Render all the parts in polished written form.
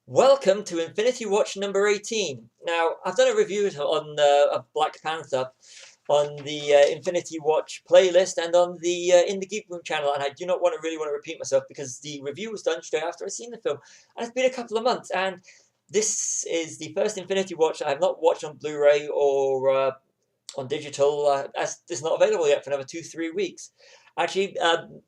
Welcome to Infinity Watch number 18. Now, I've done a review on of Black Panther on the Infinity Watch playlist and on the In the Geek Room channel, and I do not really want to repeat myself because the review was done straight after I'd seen the film, and it's been a couple of months, and this is the first Infinity Watch I have not watched on Blu-ray or on digital, as it's not available yet for another 2-3 weeks. Actually,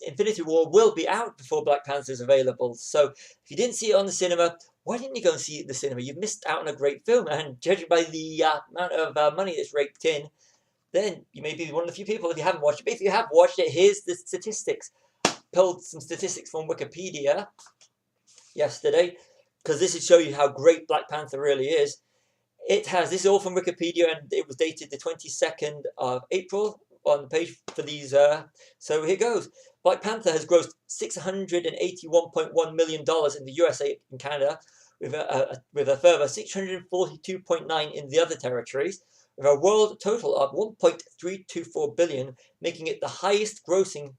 Infinity War will be out before Black Panther is available. So if you didn't see it on the cinema, why didn't you go and see it in the cinema? You've missed out on a great film. And judging by the amount of money that's raked in, then you may be one of the few people if you haven't watched it. But if you have watched it, here's the statistics. Pulled some statistics from Wikipedia yesterday, because this will show you how great Black Panther really is. This is all from Wikipedia, and it was dated the 22nd of April on the page for these. So here goes. Black Panther has grossed $681.1 million in the USA and Canada, with a further 642.9 in the other territories, with a world total of 1.324 billion, making it the highest grossing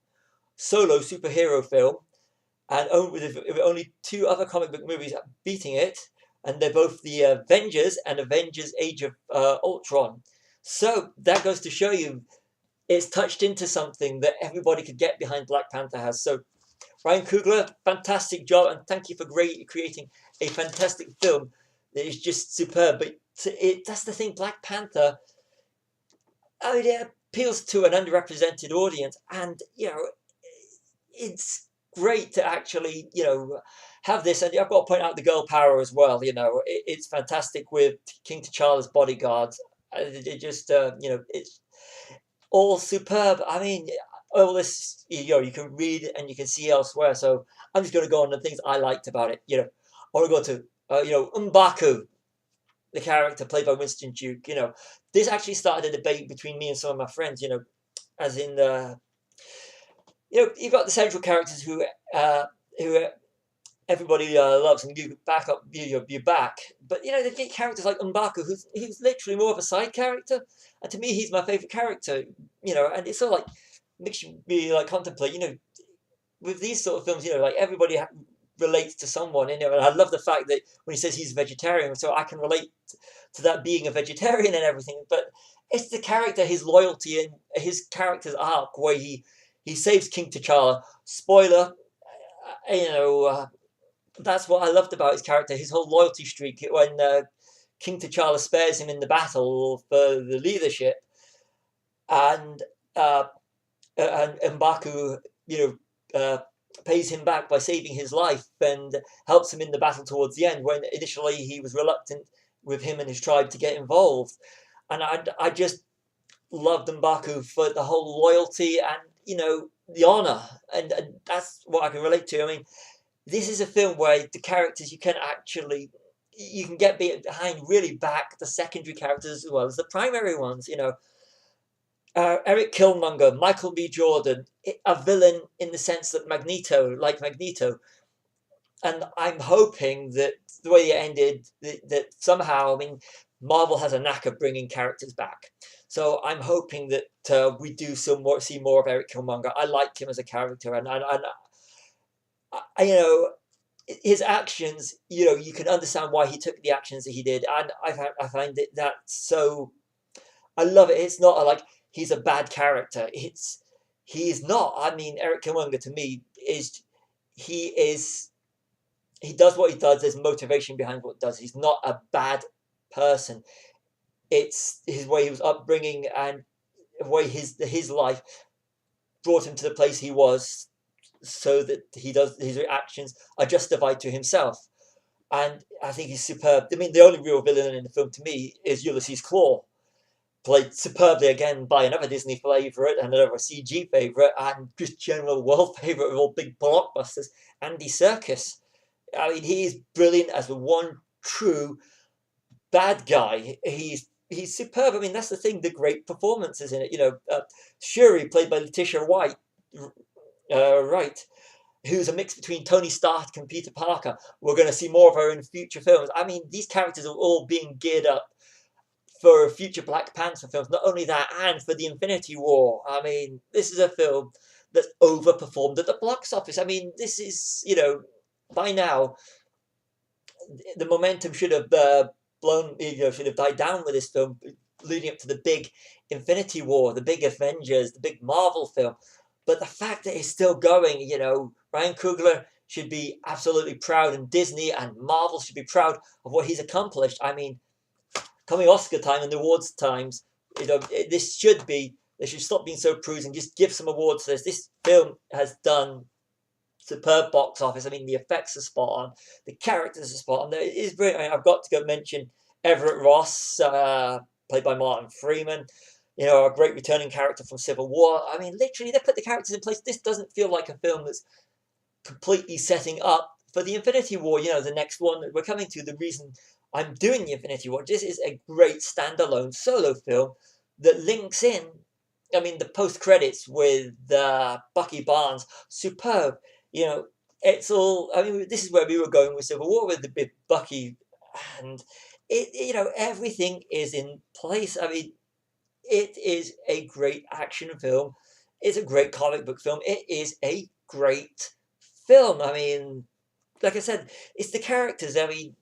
solo superhero film, and with only two other comic book movies beating it, and they're both the Avengers and Avengers Age of Ultron. So that goes to show you it's touched into something that everybody could get behind. Black Panther has. So Ryan Coogler, fantastic job, and thank you for creating a fantastic film that is just superb. But that's the thing, Black Panther, I mean, it appeals to an underrepresented audience, and it's great to actually have this. And I've got to point out the girl power as well. It's fantastic with King T'Challa's bodyguards. It just it's all superb. I mean, all this you can read and you can see elsewhere. So I'm just going to go on the things I liked about it. I want to go to M'Baku, the character played by Winston Duke. This actually started a debate between me and some of my friends. As in you've got the central characters who everybody loves, and you back up, you're back. But they get characters like M'Baku, who's literally more of a side character, and to me, he's my favorite character. And it's sort of like makes you really like contemplate. With these sort of films, like everybody relates to someone. And I love the fact that when he says he's a vegetarian, so I can relate to that being a vegetarian and everything. But it's the character, his loyalty, and his character's arc where he saves King T'Challa. Spoiler, that's what I loved about his character, his whole loyalty streak. When King T'Challa spares him in the battle for the leadership, and M'Baku, pays him back by saving his life and helps him in the battle towards the end, when initially he was reluctant with him and his tribe to get involved. And I just loved M'Baku for the whole loyalty and the honor, and that's what I can relate to. I mean, this is a film where the characters you can get behind, really back the secondary characters as well as the primary ones. Eric Killmonger, Michael B. Jordan, a villain in the sense that Magneto, and I'm hoping that the way it ended, that somehow, I mean, Marvel has a knack of bringing characters back. So I'm hoping that we do see more of Eric Killmonger. I like him as a character, and his actions. You can understand why he took the actions that he did, and I find that so. I love it. It's not like he's a bad character. He is not. I mean, Eric Killmonger to me he does what he does. There's motivation behind what he does. He's not a bad person. It's his way he was upbringing and the way his life brought him to the place he was, so that his actions are justified to himself. And I think he's superb. I mean, the only real villain in the film to me is Ulysses Claw, played superbly again by another Disney favourite and another CG favourite and just general world favourite of all big blockbusters, Andy Serkis. I mean, he is brilliant as the one true bad guy. He's superb. I mean, that's the thing, the great performances in it. Shuri, played by Letitia Wright, who's a mix between Tony Stark and Peter Parker. We're going to see more of her in future films. I mean, these characters are all being geared up for future Black Panther films. Not only that, and for the Infinity War. I mean, this is a film that's overperformed at the box office. I mean, this is, by now, the momentum should have should have died down with this film leading up to the big Infinity War, the big Avengers, the big Marvel film. But the fact that it's still going, Ryan Coogler should be absolutely proud, and Disney and Marvel should be proud of what he's accomplished. I mean, coming Oscar time and the awards times, this should be, they should stop being so prude and just give some awards to this. This film has done superb box office. I mean, the effects are spot on, the characters are spot on. It is brilliant. I mean, I've got to go mention Everett Ross, played by Martin Freeman. A great returning character from Civil War. I mean, literally, they put the characters in place. This doesn't feel like a film that's completely setting up for the Infinity War. The next one that we're coming to. The reason I'm doing the Infinity War. This is a great standalone solo film that links in. I mean, the post credits with Bucky Barnes, superb. It's all. I mean, this is where we were going with Civil War with the big Bucky, and everything is in place. I mean, it is a great action film. It's a great comic book film. It is a great film. I mean, like I said, it's the characters. I mean,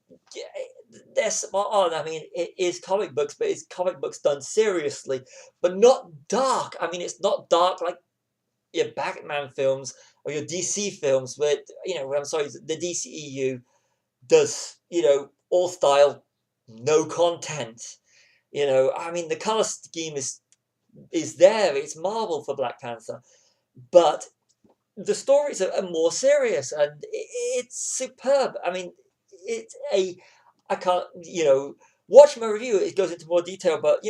they're spot on. I mean, it is comic books, but it's comic books done seriously, but not dark. I mean, it's not dark like your Batman films or your DC films, where I'm sorry, the DCEU does all style, no content. I mean, the color scheme is there. It's Marvel for Black Panther, but the stories are more serious, and it's superb. I mean, I can't, watch my review. It goes into more detail, but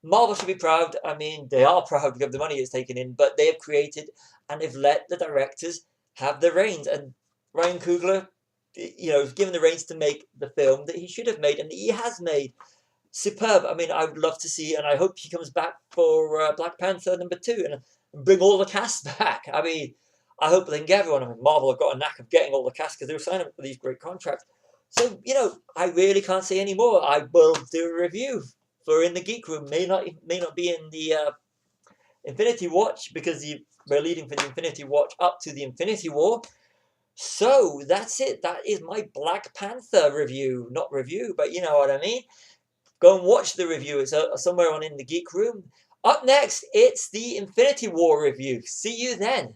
Marvel should be proud. I mean, they are proud of the money it's taken in, but they have created and they've let the directors have the reins. And Ryan Coogler, is given the reins to make the film that he should have made, and he has made. Superb. I mean, I would love to see, and I hope he comes back for Black Panther #2 and bring all the cast back. I mean, I hope they can get everyone. I mean, Marvel have got a knack of getting all the cast because they were signing up for these great contracts. So, I really can't say any more. I will do a review for In the Geek Room. May not be in the Infinity Watch, because we're leading for the Infinity Watch up to the Infinity War. So that's it. That is my Black Panther review. Not review, but you know what I mean. Go and watch the review. It's somewhere on In the Geek Room. Up next, it's the Infinity War review. See you then.